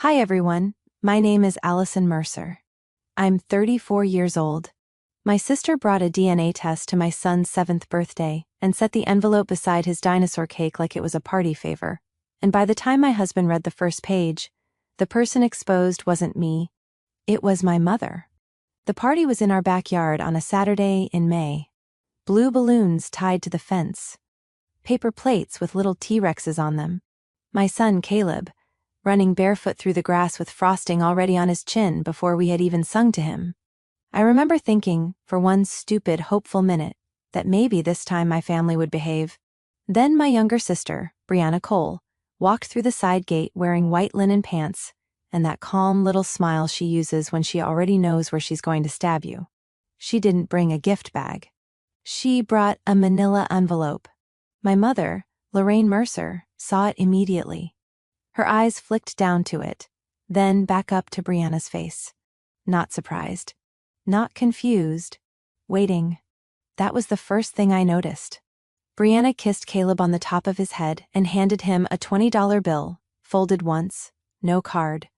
Hi everyone, my name is Allison Mercer. I'm 34 years old. My sister brought a DNA test to my son's 7th birthday and set the envelope beside his dinosaur cake like it was a party favor. And by the time my husband read the first page, the person exposed wasn't me, it was my mother. The party was in our backyard on a Saturday in May. Blue balloons tied to the fence. Paper plates with little T-Rexes on them. My son, Caleb, running barefoot through the grass with frosting already on his chin before we had even sung to him. I remember thinking, for one stupid, hopeful minute, that maybe this time my family would behave. Then my younger sister, Brianna Cole, walked through the side gate wearing white linen pants and that calm little smile she uses when she already knows where she's going to stab you. She didn't bring a gift bag. She brought a manila envelope. My mother, Lorraine Mercer, saw it immediately. Her eyes flicked down to it, then back up to Brianna's face. Not surprised. Not confused. Waiting. That was the first thing I noticed. Brianna kissed Caleb on the top of his head and handed him a $20 bill, folded once, no card.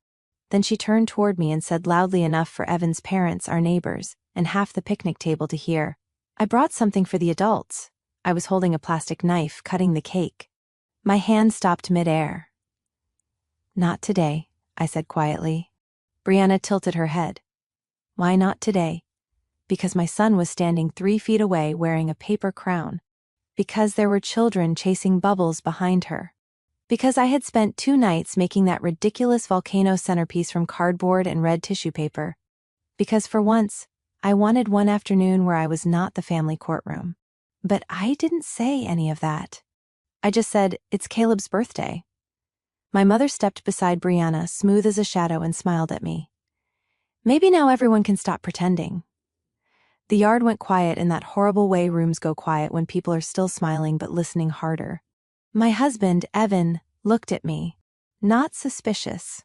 Then she turned toward me and said loudly enough for Evan's parents, our neighbors, and half the picnic table to hear, "I brought something for the adults." I was holding a plastic knife, cutting the cake. My hand stopped mid-air. "Not today," I said quietly. Brianna tilted her head. "Why not today?" Because my son was standing 3 feet away wearing a paper crown. Because there were children chasing bubbles behind her. Because I had spent 2 nights making that ridiculous volcano centerpiece from cardboard and red tissue paper. Because for once, I wanted one afternoon where I was not the family courtroom. But I didn't say any of that. I just said, "It's Caleb's birthday." My mother stepped beside Brianna, smooth as a shadow, and smiled at me. "Maybe now everyone can stop pretending." The yard went quiet in that horrible way rooms go quiet when people are still smiling but listening harder. My husband, Evan, looked at me. Not suspicious.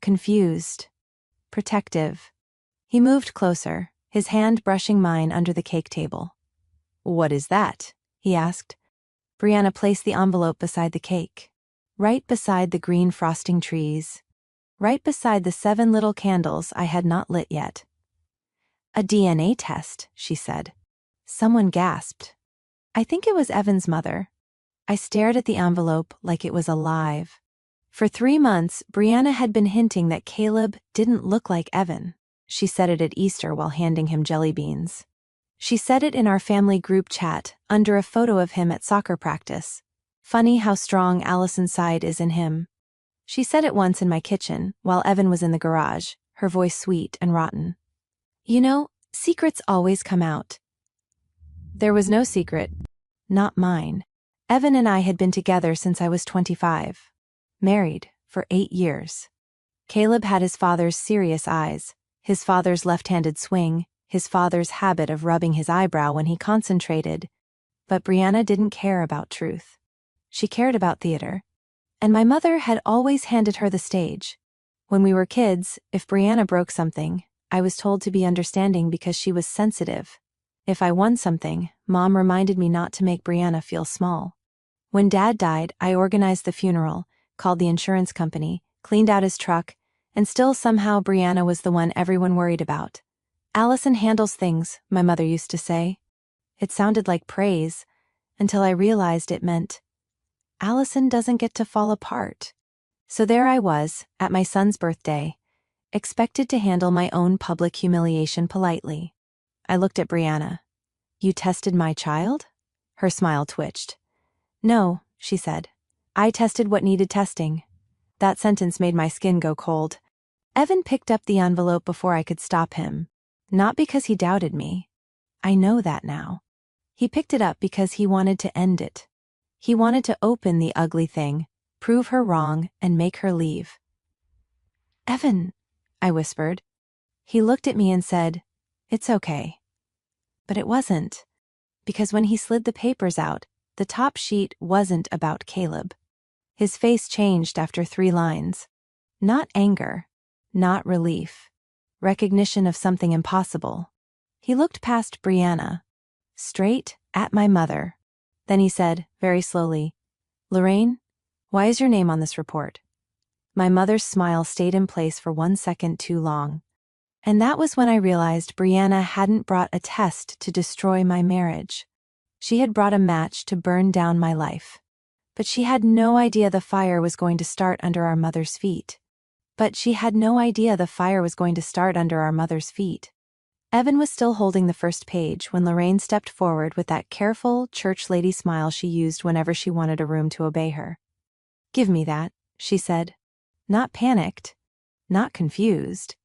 Confused. Protective. He moved closer, his hand brushing mine under the cake table. "What is that?" he asked. Brianna placed the envelope beside the cake. Right beside the green frosting trees. Right beside the 7 little candles I had not lit yet. "A DNA test," she said. Someone gasped. I think it was Evan's mother. I stared at the envelope like it was alive. For 3 months, Brianna had been hinting that Caleb didn't look like Evan. She said it at Easter while handing him jelly beans. She said it in our family group chat, under a photo of him at soccer practice. Funny how strong Allison's side is in him. She said it once in my kitchen, while Evan was in the garage, her voice sweet and rotten. "You know, secrets always come out." There was no secret. Not mine. Evan and I had been together since I was 25. Married, for 8 years. Caleb had his father's serious eyes, his father's left-handed swing, his father's habit of rubbing his eyebrow when he concentrated. But Brianna didn't care about truth. She cared about theater. And my mother had always handed her the stage. When we were kids, if Brianna broke something, I was told to be understanding because she was sensitive. If I won something, Mom reminded me not to make Brianna feel small. When Dad died, I organized the funeral, called the insurance company, cleaned out his truck, and still somehow Brianna was the one everyone worried about. "Allison handles things," my mother used to say. It sounded like praise, until I realized it meant, Allison doesn't get to fall apart. So there I was, at my son's birthday, expected to handle my own public humiliation politely. I looked at Brianna. "You tested my child?" Her smile twitched. "No," she said. "I tested what needed testing." That sentence made my skin go cold. Evan picked up the envelope before I could stop him. Not because he doubted me. I know that now. He picked it up because he wanted to end it. He wanted to open the ugly thing, prove her wrong, and make her leave. "Evan," I whispered. He looked at me and said, "It's okay." But it wasn't. Because when he slid the papers out, the top sheet wasn't about Caleb. His face changed after 3 lines. Not anger. Not relief. Recognition of something impossible. He looked past Brianna. Straight at my mother. Then he said, very slowly, "Lorraine, why is your name on this report?" My mother's smile stayed in place for 1 second too long. And that was when I realized Brianna hadn't brought a test to destroy my marriage. She had brought a match to burn down my life. But she had no idea the fire was going to start under our mother's feet. Evan was still holding the first page when Lorraine stepped forward with that careful, church lady smile she used whenever she wanted a room to obey her. "Give me that," she said. Not panicked, not confused,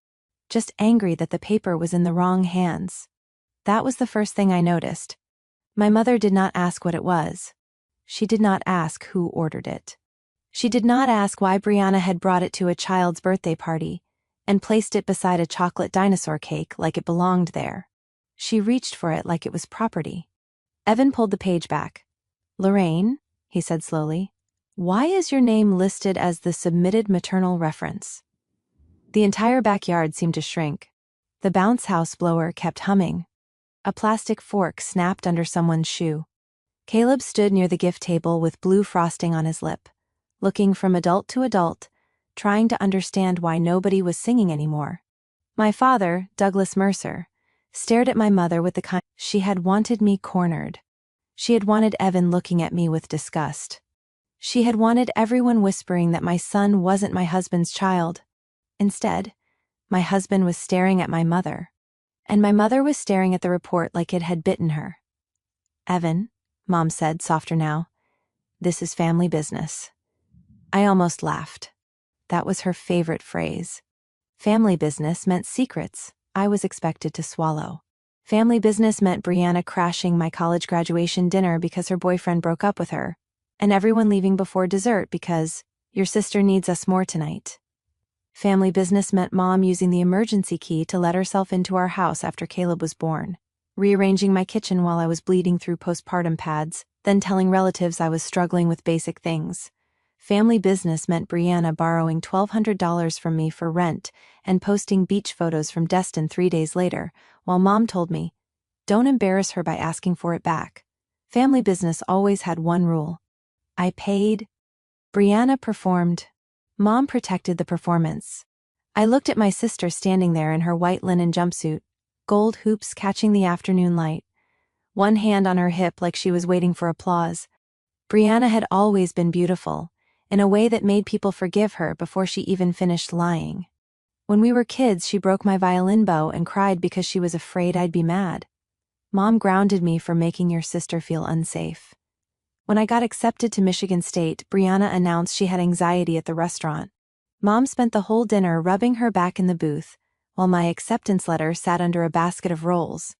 just angry that the paper was in the wrong hands. That was the first thing I noticed. My mother did not ask what it was. She did not ask who ordered it. She did not ask why Brianna had brought it to a child's birthday party and placed it beside a chocolate dinosaur cake like it belonged there. She reached for it like it was property. Evan pulled the page back. "Lorraine," he said slowly, "why is your name listed as the submitted maternal reference?" The entire backyard seemed to shrink. The bounce house blower kept humming. A plastic fork snapped under someone's shoe. Caleb stood near the gift table with blue frosting on his lip, looking from adult to adult, trying to understand why nobody was singing anymore. My father, Douglas Mercer, stared at my mother with the kind. She had wanted me cornered. She had wanted Evan looking at me with disgust. She had wanted everyone whispering that my son wasn't my husband's child. Instead, my husband was staring at my mother, and my mother was staring at the report like it had bitten her. "Evan," Mom said, softer now, "this is family business." I almost laughed. That was her favorite phrase. Family business meant secrets I was expected to swallow. Family business meant Brianna crashing my college graduation dinner because her boyfriend broke up with her, and everyone leaving before dessert because your sister needs us more tonight. Family business meant Mom using the emergency key to let herself into our house after Caleb was born, rearranging my kitchen while I was bleeding through postpartum pads, then telling relatives I was struggling with basic things. Family business meant Brianna borrowing $1,200 from me for rent and posting beach photos from Destin 3 days later, while Mom told me, "Don't embarrass her by asking for it back." Family business always had one rule. I paid. Brianna performed. Mom protected the performance. I looked at my sister standing there in her white linen jumpsuit, gold hoops catching the afternoon light, one hand on her hip like she was waiting for applause. Brianna had always been beautiful, in a way that made people forgive her before she even finished lying. When we were kids, she broke my violin bow and cried because she was afraid I'd be mad. Mom grounded me for making your sister feel unsafe. When I got accepted to Michigan State, Brianna announced she had anxiety at the restaurant. Mom spent the whole dinner rubbing her back in the booth, while my acceptance letter sat under a basket of rolls.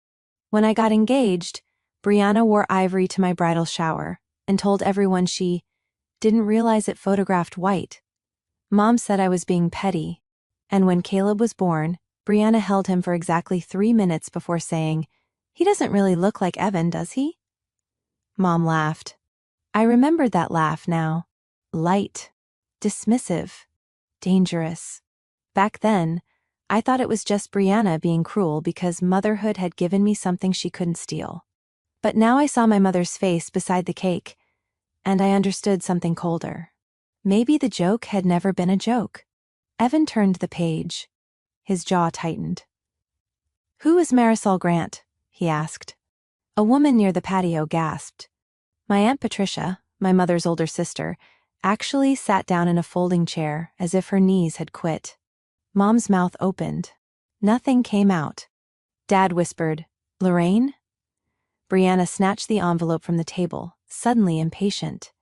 When I got engaged, Brianna wore ivory to my bridal shower and told everyone she didn't realize it photographed white. Mom said I was being petty, and when Caleb was born, Brianna held him for exactly 3 minutes before saying, "He doesn't really look like Evan, does he?" Mom laughed. I remembered that laugh now. Light, dismissive, dangerous. Back then, I thought it was just Brianna being cruel because motherhood had given me something she couldn't steal. But now I saw my mother's face beside the cake, and I understood something colder. Maybe the joke had never been a joke. Evan turned the page. His jaw tightened. "Who is Marisol Grant?" he asked. A woman near the patio gasped. My Aunt Patricia, my mother's older sister, actually sat down in a folding chair as if her knees had quit. Mom's mouth opened. Nothing came out. Dad whispered, "Lorraine?" Brianna snatched the envelope from the table, suddenly impatient.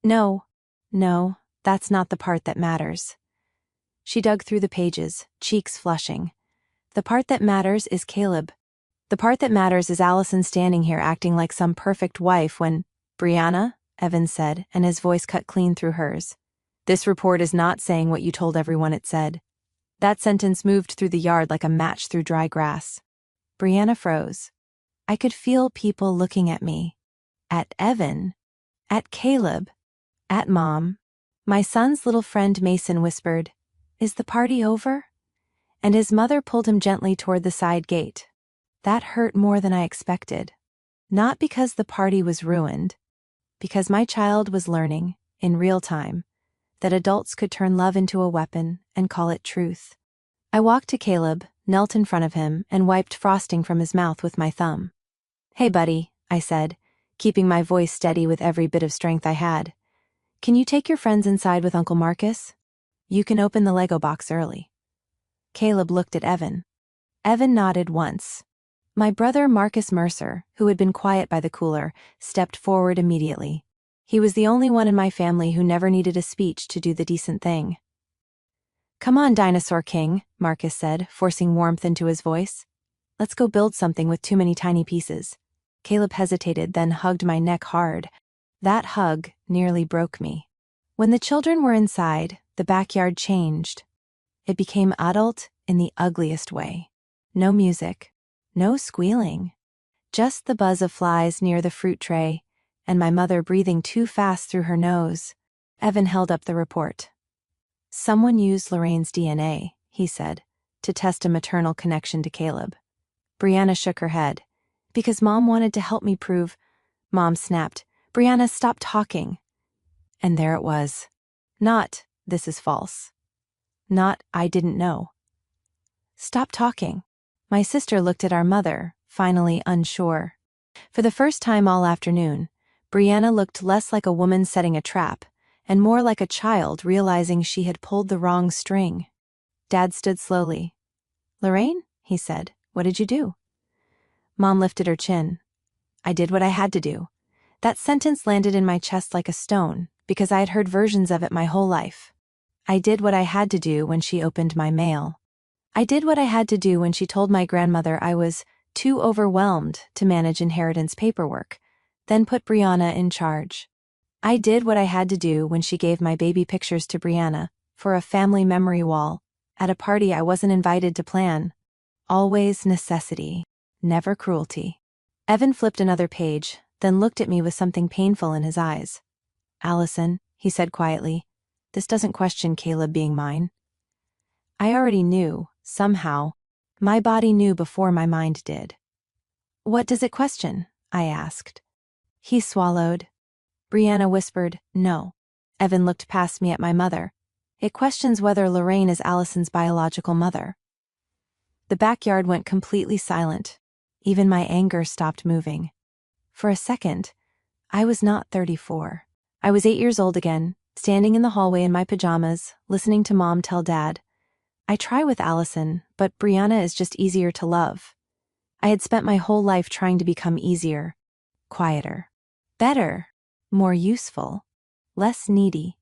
No, that's not the part that matters." She dug through the pages, cheeks flushing. "The part that matters is Caleb. The part that matters is Allison standing here acting like some perfect wife when—" "Brianna," Evan said, and his voice cut clean through hers. "This report is not saying what you told everyone it said." That sentence moved through the yard like a match through dry grass. Brianna froze. I could feel people looking at me. At Evan. At Caleb. At Mom. My son's little friend Mason whispered, "Is the party over?" And his mother pulled him gently toward the side gate. That hurt more than I expected. Not because the party was ruined, because my child was learning, in real time, that adults could turn love into a weapon and call it truth. I walked to Caleb, knelt in front of him, and wiped frosting from his mouth with my thumb. "Hey, buddy," I said, keeping my voice steady with every bit of strength I had. "Can you take your friends inside with Uncle Marcus? You can open the Lego box early." Caleb looked at Evan. Evan nodded once. My brother Marcus Mercer, who had been quiet by the cooler, stepped forward immediately. He was the only one in my family who never needed a speech to do the decent thing. "Come on, Dinosaur King," Marcus said, forcing warmth into his voice. "Let's go build something with too many tiny pieces." Caleb hesitated, then hugged my neck hard. That hug nearly broke me. When the children were inside, the backyard changed. It became adult in the ugliest way. No music, no squealing, just the buzz of flies near the fruit tray, and my mother breathing too fast through her nose. Evan held up the report. "Someone used Lorraine's DNA," he said, to test a maternal connection to Caleb. Brianna shook her head. "Because Mom wanted to help me prove—" Mom snapped, "Brianna, stop talking." And there it was. Not, "This is false." Not, "I didn't know." Stop talking. My sister looked at our mother, finally unsure. For the first time all afternoon, Brianna looked less like a woman setting a trap, and more like a child realizing she had pulled the wrong string. Dad stood slowly. "Lorraine," he said, "what did you do?" Mom lifted her chin. "I did what I had to do." That sentence landed in my chest like a stone, because I had heard versions of it my whole life. I did what I had to do when she opened my mail. I did what I had to do when she told my grandmother I was too overwhelmed to manage inheritance paperwork, then put Brianna in charge. I did what I had to do when she gave my baby pictures to Brianna for a family memory wall at a party I wasn't invited to plan. Always necessity, never cruelty. Evan flipped another page, then looked at me with something painful in his eyes. "Allison," he said quietly, "this doesn't question Caleb being mine." I already knew, somehow. My body knew before my mind did. "What does it question?" I asked. He swallowed. Brianna whispered, "No." Evan looked past me at my mother. "It questions whether Lorraine is Allison's biological mother." The backyard went completely silent. Even my anger stopped moving. For a second, I was not 34. I was 8 years old again, standing in the hallway in my pajamas, listening to Mom tell Dad, "I try with Allison, but Brianna is just easier to love." I had spent my whole life trying to become easier, quieter, better, more useful, less needy.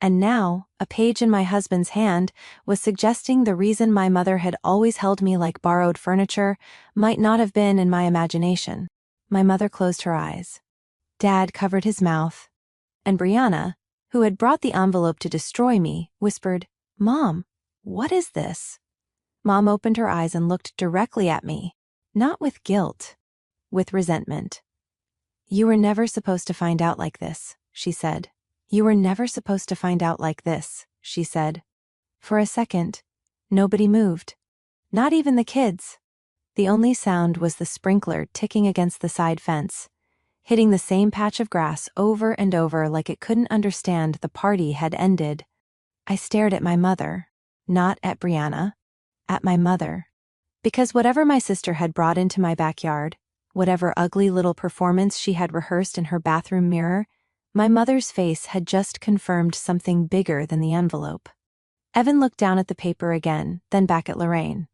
And now, a page in my husband's hand was suggesting the reason my mother had always held me like borrowed furniture might not have been in my imagination. My mother closed her eyes. Dad covered his mouth. And Brianna, who had brought the envelope to destroy me, whispered, "Mom, what is this?" Mom opened her eyes and looked directly at me, not with guilt, with resentment. "You were never supposed to find out like this," she said. "You were never supposed to find out like this," she said. For a second, nobody moved. Not even the kids. The only sound was the sprinkler ticking against the side fence, hitting the same patch of grass over and over like it couldn't understand the party had ended. I stared at my mother, not at Brianna, at my mother. Because whatever my sister had brought into my backyard, whatever ugly little performance she had rehearsed in her bathroom mirror, my mother's face had just confirmed something bigger than the envelope. Evan looked down at the paper again, then back at Lorraine.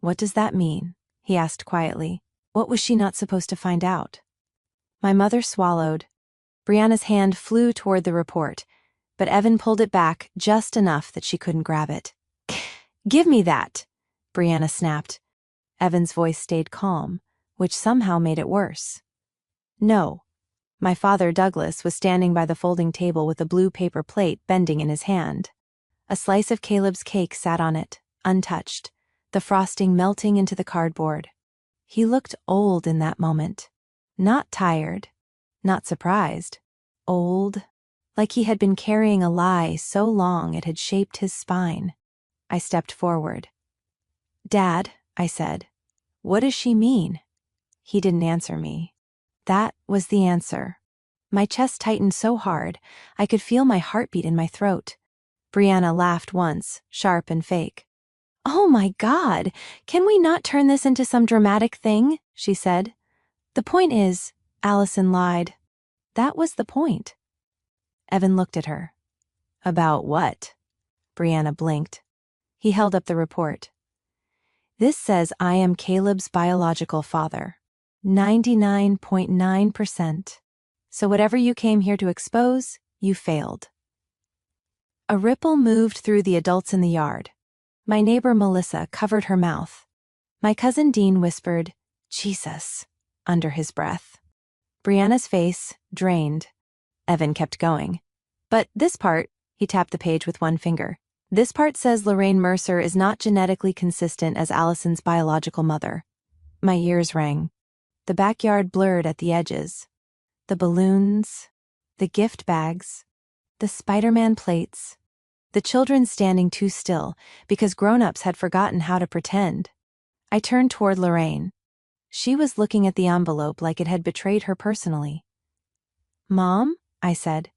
"What does that mean?" he asked quietly. "What was she not supposed to find out?" My mother swallowed. Brianna's hand flew toward the report, but Evan pulled it back just enough that she couldn't grab it. "Give me that!" Brianna snapped. Evan's voice stayed calm, which somehow made it worse. "No." My father, Douglas, was standing by the folding table with a blue paper plate bending in his hand. A slice of Caleb's cake sat on it, untouched, the frosting melting into the cardboard. He looked old in that moment. Not tired, not surprised. Old, like he had been carrying a lie so long it had shaped his spine. I stepped forward. "Dad," I said, "what does she mean?" He didn't answer me. That was the answer. My chest tightened so hard, I could feel my heartbeat in my throat. Brianna laughed once, sharp and fake. "Oh my God, can we not turn this into some dramatic thing?" she said. "The point is," Allison lied. "That was the point." Evan looked at her. "About what?" Brianna blinked. He held up the report. "This says I am Caleb's biological father. 99.9%. So whatever you came here to expose, you failed." A ripple moved through the adults in the yard. My neighbor Melissa covered her mouth. My cousin Dean whispered, "Jesus," under his breath. Brianna's face drained. Evan kept going. "But this part," he tapped the page with one finger, "this part says Lorraine Mercer is not genetically consistent as Allison's biological mother." My ears rang. The backyard blurred at the edges. The balloons, the gift bags, the Spider-Man plates, the children standing too still because grown-ups had forgotten how to pretend. I turned toward Lorraine. She was looking at the envelope like it had betrayed her personally. "Mom?" I said.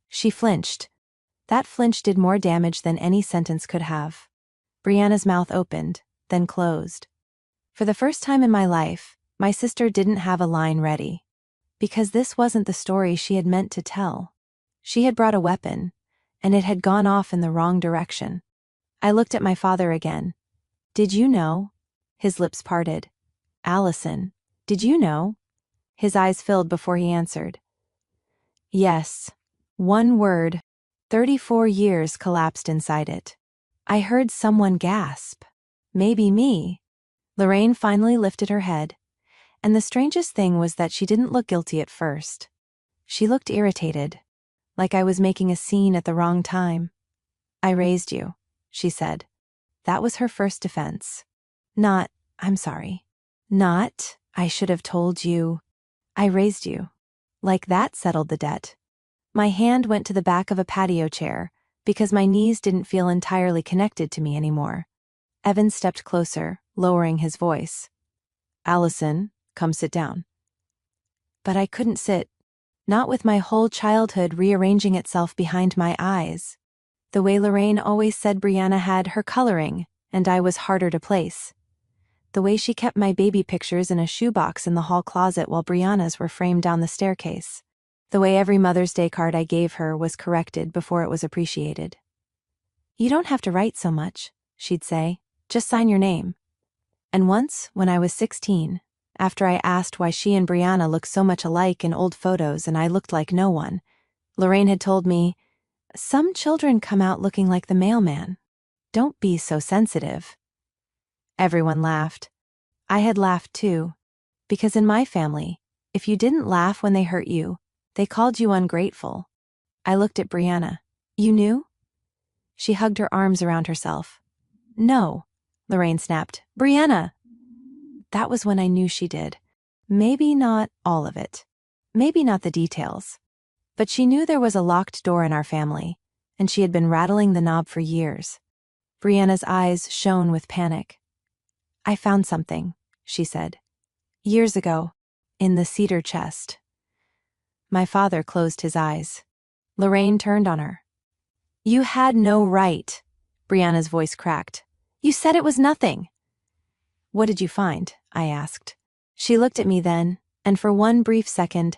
She flinched. That flinch did more damage than any sentence could have. Brianna's mouth opened, then closed. For the first time in my life, my sister didn't have a line ready. Because this wasn't the story she had meant to tell. She had brought a weapon, and it had gone off in the wrong direction. I looked at my father again. "Did you know?" His lips parted. "Allison, did you know?" His eyes filled before he answered. "Yes." One word. 34 years collapsed inside it. I heard someone gasp. Maybe me. Lorraine finally lifted her head, and the strangest thing was that she didn't look guilty at first. She looked irritated, like I was making a scene at the wrong time. "I raised you," she said. That was her first defense. Not, "I'm sorry." Not, "I should have told you." "I raised you." Like that settled the debt. My hand went to the back of a patio chair because my knees didn't feel entirely connected to me anymore. Evan stepped closer, lowering his voice. "Allison, come sit down." But I couldn't sit. Not with my whole childhood rearranging itself behind my eyes. The way Lorraine always said Brianna had her coloring, and I was harder to place. The way she kept my baby pictures in a shoebox in the hall closet while Brianna's were framed down the staircase. The way every Mother's Day card I gave her was corrected before it was appreciated. "You don't have to write so much," she'd say. "Just sign your name." And once, when I was 16, after I asked why she and Brianna looked so much alike in old photos and I looked like no one, Lorraine had told me, "Some children come out looking like the mailman. Don't be so sensitive." Everyone laughed. I had laughed too, because in my family, if you didn't laugh when they hurt you, they called you ungrateful. I looked at Brianna. "You knew?" She hugged her arms around herself. "No," Lorraine snapped. "Brianna!" That was when I knew she did. Maybe not all of it. Maybe not the details. But she knew there was a locked door in our family, and she had been rattling the knob for years. Brianna's eyes shone with panic. "I found something," she said. "Years ago, in the cedar chest." My father closed his eyes. Lorraine turned on her. "You had no right," Brianna's voice cracked. "You said it was nothing." "What did you find?" I asked. She looked at me then, and for one brief second,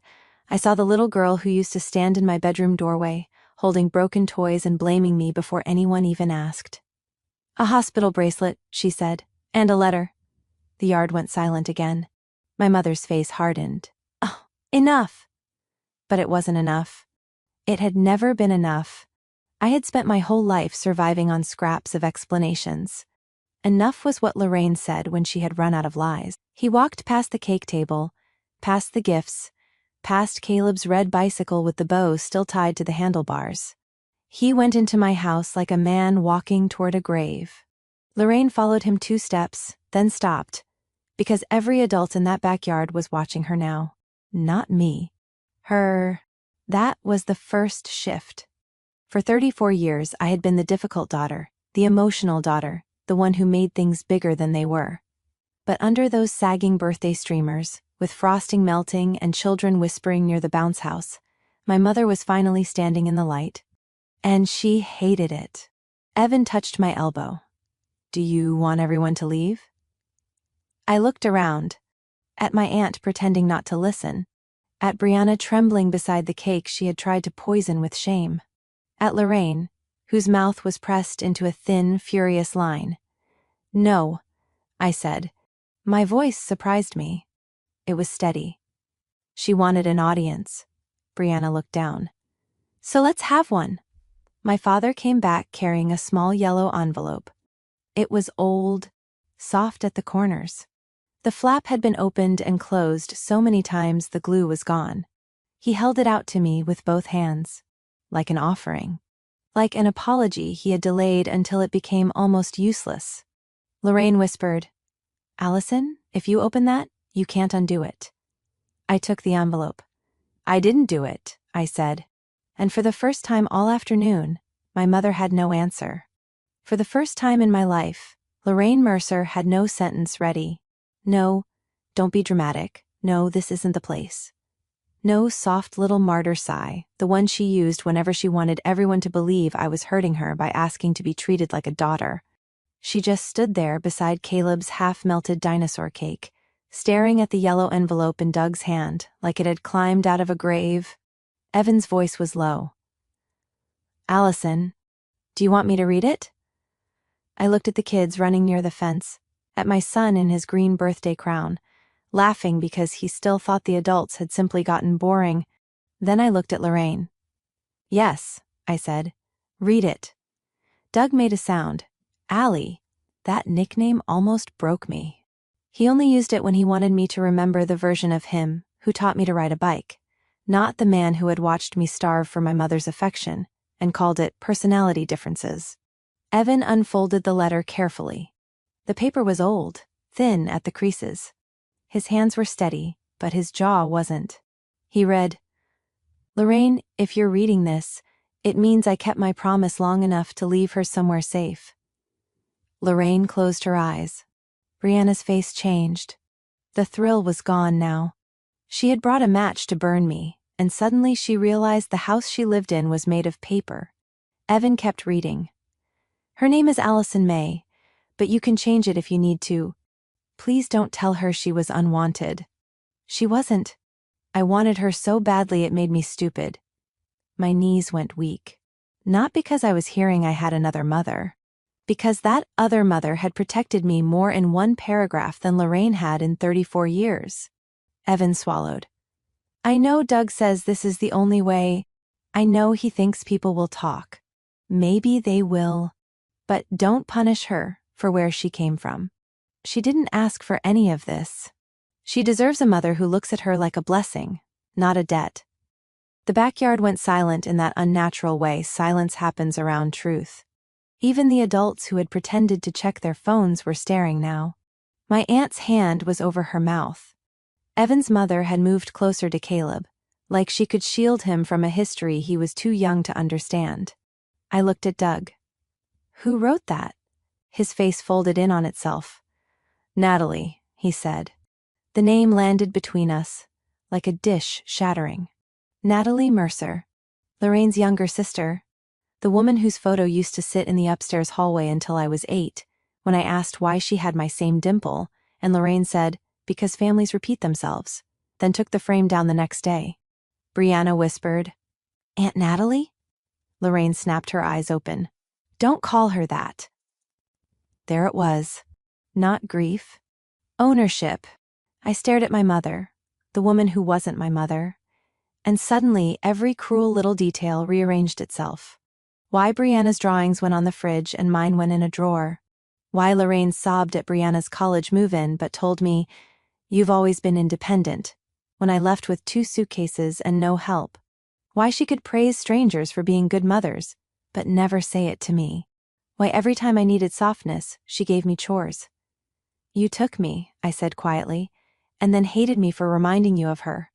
I saw the little girl who used to stand in my bedroom doorway, holding broken toys and blaming me before anyone even asked. "A hospital bracelet," she said, "and a letter." The yard went silent again. My mother's face hardened. "Oh, enough!" But it wasn't enough. It had never been enough. I had spent my whole life surviving on scraps of explanations. Enough was what Lorraine said when she had run out of lies. He walked past the cake table, past the gifts, past Caleb's red bicycle with the bow still tied to the handlebars. He went into my house like a man walking toward a grave. Lorraine followed him 2 steps, then stopped, because every adult in that backyard was watching her now. Not me. Her. That was the first shift. For 34 years, I had been the difficult daughter, the emotional daughter, the one who made things bigger than they were. But under those sagging birthday streamers, with frosting melting and children whispering near the bounce house, My mother was finally standing in the light. And she hated it. Evan touched my elbow. Do you want everyone to leave? I looked around. At my aunt pretending not to listen. At Brianna trembling beside the cake she had tried to poison with shame. At Lorraine, whose mouth was pressed into a thin, furious line. No, I said. My voice surprised me. It was steady. She wanted an audience. Brianna looked down. So let's have one. My father came back carrying a small yellow envelope. It was old, soft at the corners. The flap had been opened and closed so many times the glue was gone. He held it out to me with both hands. Like an offering. Like an apology he had delayed until it became almost useless. Lorraine whispered, Allison, if you open that, you can't undo it. I took the envelope. I didn't do it, I said. And for the first time all afternoon, my mother had no answer. For the first time in my life, Lorraine Mercer had no sentence ready. No, don't be dramatic. No, this isn't the place. No soft little martyr sigh, the one she used whenever she wanted everyone to believe I was hurting her by asking to be treated like a daughter. She just stood there beside Caleb's half-melted dinosaur cake, staring at the yellow envelope in Doug's hand like it had climbed out of a grave. Evan's voice was low. Allison, do you want me to read it? I looked at the kids running near the fence, at my son in his green birthday crown, laughing because he still thought the adults had simply gotten boring. Then I looked at Lorraine. Yes, I said. Read it. Doug made a sound. Allie. That nickname almost broke me. He only used it when he wanted me to remember the version of him who taught me to ride a bike, not the man who had watched me starve for my mother's affection and called it personality differences. Evan unfolded the letter carefully. The paper was old, thin at the creases. His hands were steady, but his jaw wasn't. He read, Lorraine, if you're reading this, it means I kept my promise long enough to leave her somewhere safe. Lorraine closed her eyes. Brianna's face changed. The thrill was gone now. She had brought a match to burn me, and suddenly she realized the house she lived in was made of paper. Evan kept reading. Her name is Allison May, but you can change it if you need to. Please don't tell her she was unwanted. She wasn't. I wanted her so badly it made me stupid. My knees went weak. Not because I was hearing I had another mother. Because that other mother had protected me more in one paragraph than Lorraine had in 34 years. Evan swallowed. I know Doug says this is the only way. I know he thinks people will talk. Maybe they will. But don't punish her for where she came from. She didn't ask for any of this. She deserves a mother who looks at her like a blessing, not a debt. The backyard went silent in that unnatural way silence happens around truth. Even the adults who had pretended to check their phones were staring now. My aunt's hand was over her mouth. Evan's mother had moved closer to Caleb, like she could shield him from a history he was too young to understand. I looked at Doug. Who wrote that? His face folded in on itself. Natalie, he said. The name landed between us, like a dish shattering. Natalie Mercer, Lorraine's younger sister, the woman whose photo used to sit in the upstairs hallway until I was 8, when I asked why she had my same dimple, and Lorraine said, because families repeat themselves, then took the frame down the next day. Brianna whispered, Aunt Natalie? Lorraine snapped her eyes open. Don't call her that. There it was. Not grief. Ownership. I stared at my mother, the woman who wasn't my mother, and suddenly every cruel little detail rearranged itself. Why Brianna's drawings went on the fridge and mine went in a drawer. Why Lorraine sobbed at Brianna's college move-in but told me, You've always been independent, when I left with 2 suitcases and no help. Why she could praise strangers for being good mothers, but never say it to me. Why every time I needed softness, she gave me chores. You took me, I said quietly, and then hated me for reminding you of her.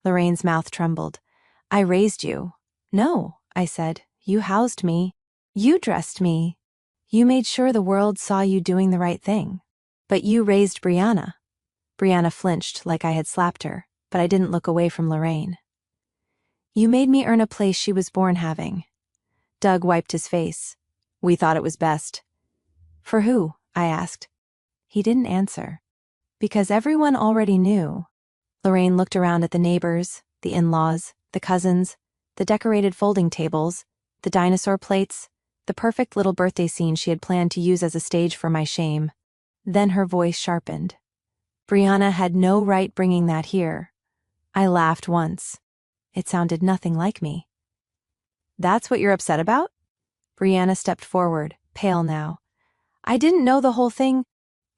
Lorraine's mouth trembled. I raised you. No, I said. You housed me. You dressed me. You made sure the world saw you doing the right thing. But you raised Brianna. Brianna flinched like I had slapped her, but I didn't look away from Lorraine. You made me earn a place she was born having. Doug wiped his face. We thought it was best. For who? I asked. He didn't answer. Because everyone already knew. Lorraine looked around at the neighbors, the in-laws, the cousins, the decorated folding tables, the dinosaur plates, the perfect little birthday scene she had planned to use as a stage for my shame. Then her voice sharpened. Brianna had no right bringing that here. I laughed once. It sounded nothing like me. That's what you're upset about? Brianna stepped forward, pale now. I didn't know the whole thing.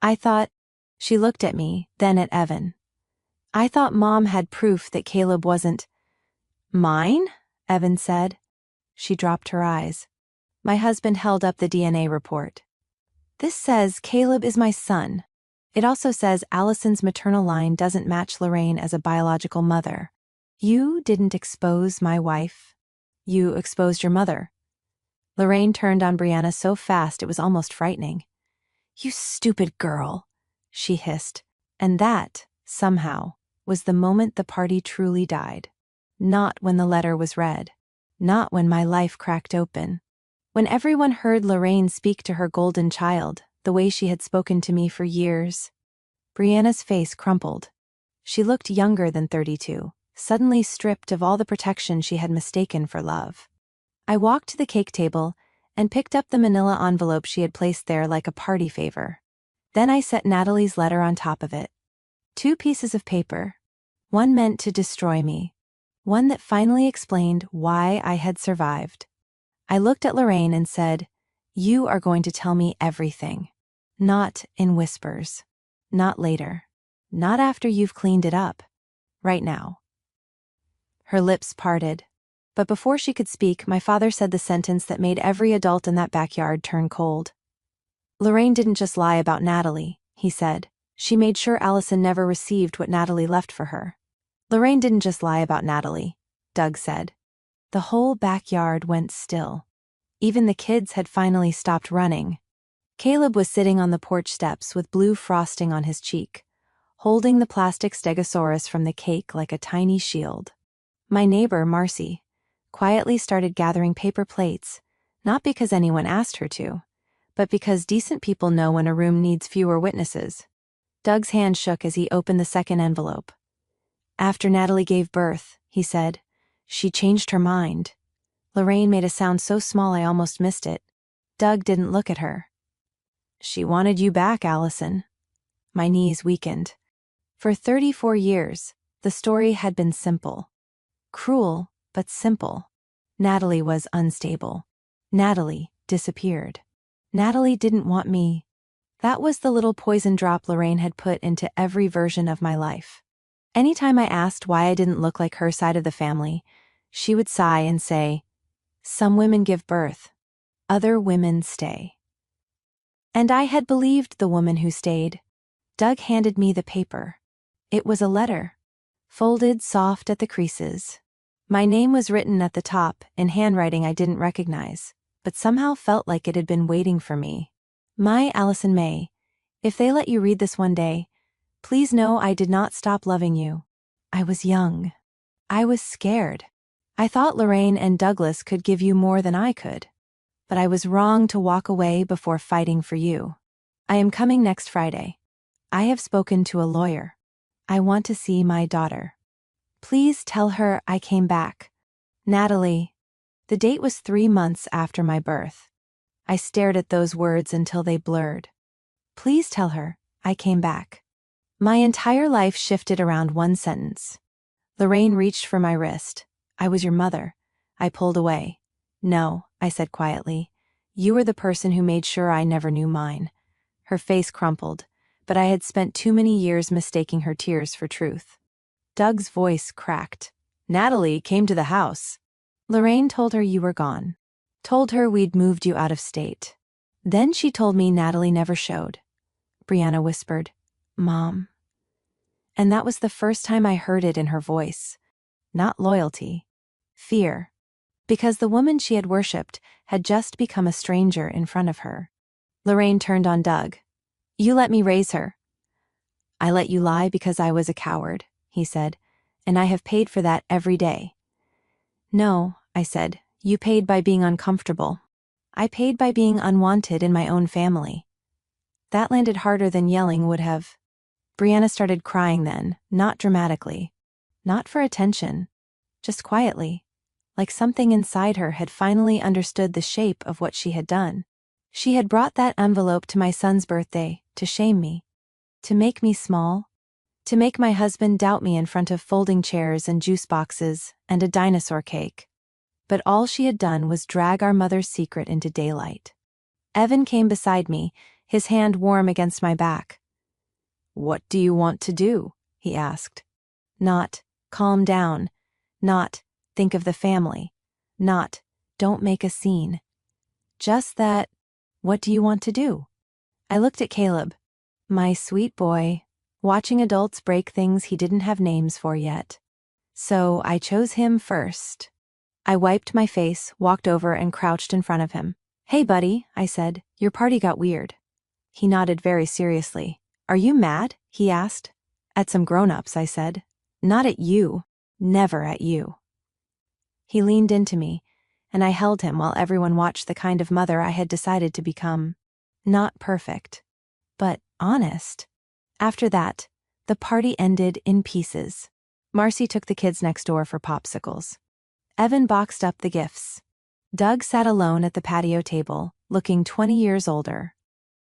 I thought... She looked at me, then at Evan. I thought Mom had proof that Caleb wasn't... Mine? Evan said. She dropped her eyes. My husband held up the DNA report. This says Caleb is my son. It also says Allison's maternal line doesn't match Lorraine as a biological mother. You didn't expose my wife. You exposed your mother. Lorraine turned on Brianna so fast it was almost frightening. You stupid girl, she hissed. And that, somehow, was the moment the party truly died. Not when the letter was read. Not when my life cracked open. When everyone heard Lorraine speak to her golden child, the way she had spoken to me for years. Brianna's face crumpled. She looked younger than 32, suddenly stripped of all the protection she had mistaken for love. I walked to the cake table and picked up the manila envelope she had placed there like a party favor. Then I set Natalie's letter on top of it. 2 pieces of paper. One meant to destroy me. One that finally explained why I had survived. I looked at Lorraine and said, You are going to tell me everything. Not in whispers. Not later. Not after you've cleaned it up. Right now. Her lips parted. But before she could speak, my father said the sentence that made every adult in that backyard turn cold. Lorraine didn't just lie about Natalie, he said. She made sure Allison never received what Natalie left for her. Lorraine didn't just lie about Natalie, Doug said. The whole backyard went still. Even the kids had finally stopped running. Caleb was sitting on the porch steps with blue frosting on his cheek, holding the plastic stegosaurus from the cake like a tiny shield. My neighbor, Marcy, quietly started gathering paper plates, not because anyone asked her to, but because decent people know when a room needs fewer witnesses. Doug's hand shook as he opened the second envelope. After Natalie gave birth, he said, she changed her mind. Lorraine made a sound so small I almost missed it. Doug didn't look at her. She wanted you back, Allison. My knees weakened. For 34 years, the story had been simple. Cruel, but simple. Natalie was unstable. Natalie disappeared. Natalie didn't want me. That was the little poison drop Lorraine had put into every version of my life. Anytime I asked why I didn't look like her side of the family, she would sigh and say, Some women give birth. Other women stay. And I had believed the woman who stayed. Doug handed me the paper. It was a letter. Folded soft at the creases. My name was written at the top in handwriting I didn't recognize, but somehow felt like it had been waiting for me. My Allison May, if they let you read this one day, please know I did not stop loving you. I was young. I was scared. I thought Lorraine and Douglas could give you more than I could. But I was wrong to walk away before fighting for you. I am coming next Friday. I have spoken to a lawyer. I want to see my daughter. Please tell her I came back. Natalie. The date was 3 months after my birth. I stared at those words until they blurred. Please tell her I came back. My entire life shifted around one sentence. Lorraine reached for my wrist. I was your mother. I pulled away. No, I said quietly. You were the person who made sure I never knew mine. Her face crumpled, but I had spent too many years mistaking her tears for truth. Doug's voice cracked. Natalie came to the house. Lorraine told her you were gone. Told her we'd moved you out of state. Then she told me Natalie never showed. Brianna whispered, Mom. And that was the first time I heard it in her voice. Not loyalty. Fear. Because the woman she had worshipped had just become a stranger in front of her. Lorraine turned on Doug. You let me raise her. I let you lie because I was a coward, he said, and I have paid for that every day. No, I said. You paid by being uncomfortable. I paid by being unwanted in my own family. That landed harder than yelling would have. Brianna started crying then, not dramatically. Not for attention. Just quietly. Like something inside her had finally understood the shape of what she had done. She had brought that envelope to my son's birthday, to shame me. To make me small. To make my husband doubt me in front of folding chairs and juice boxes and a dinosaur cake. But all she had done was drag our mother's secret into daylight. Evan came beside me, his hand warm against my back. "What do you want to do?" he asked. Not, "Calm down." Not, "Think of the family." Not, "Don't make a scene." Just that, "What do you want to do?" I looked at Caleb. My sweet boy, watching adults break things he didn't have names for yet. So I chose him first. I wiped my face, walked over and crouched in front of him. "Hey buddy," I said, "your party got weird." He nodded very seriously. "Are you mad?" he asked. "At some grown-ups," I said. "Not at you. Never at you." He leaned into me, and I held him while everyone watched the kind of mother I had decided to become. Not perfect, but honest. After that, the party ended in pieces. Marcy took the kids next door for popsicles. Evan boxed up the gifts. Doug sat alone at the patio table, looking 20 years older.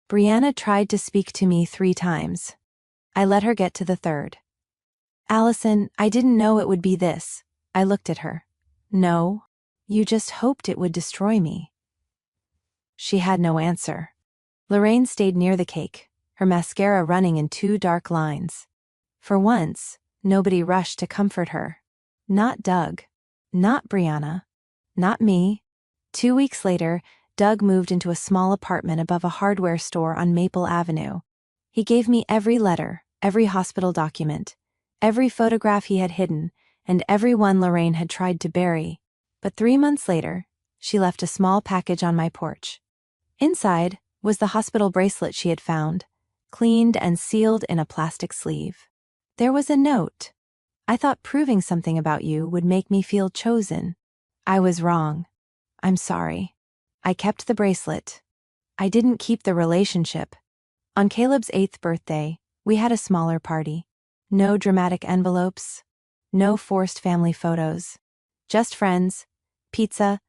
Brianna tried to speak to me 3 times. I let her get to the third. "Allison, I didn't know it would be this." I looked at her. "No, you just hoped it would destroy me." She had no answer. Lorraine stayed near the cake, her mascara running in 2 dark lines. For once, nobody rushed to comfort her. Not Doug. Not Brianna. Not me. 2 weeks later, Doug moved into a small apartment above a hardware store on Maple Avenue. He gave me every letter, every hospital document, every photograph he had hidden, and every one Lorraine had tried to bury. But 3 months later, she left a small package on my porch. Inside was the hospital bracelet she had found, cleaned and sealed in a plastic sleeve. There was a note. "I thought proving something about you would make me feel chosen. I was wrong. I'm sorry. I kept the bracelet. I didn't keep the relationship." On Caleb's 8th birthday, we had a smaller party. No dramatic envelopes. No forced family photos. Just friends, pizza,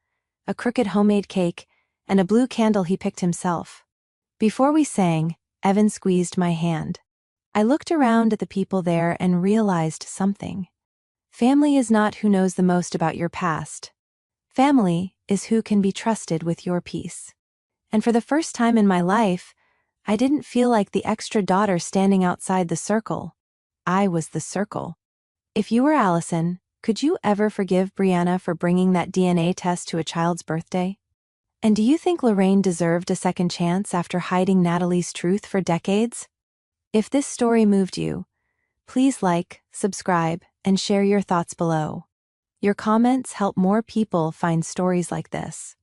a crooked homemade cake, and a blue candle he picked himself. Before we sang, Evan squeezed my hand. I looked around at the people there and realized something. Family is not who knows the most about your past. Family is who can be trusted with your peace. And for the first time in my life, I didn't feel like the extra daughter standing outside the circle. I was the circle. If you were Allison, could you ever forgive Brianna for bringing that DNA test to a child's birthday? And do you think Lorraine deserved a second chance after hiding Natalie's truth for decades? If this story moved you, please like, subscribe, and share your thoughts below. Your comments help more people find stories like this.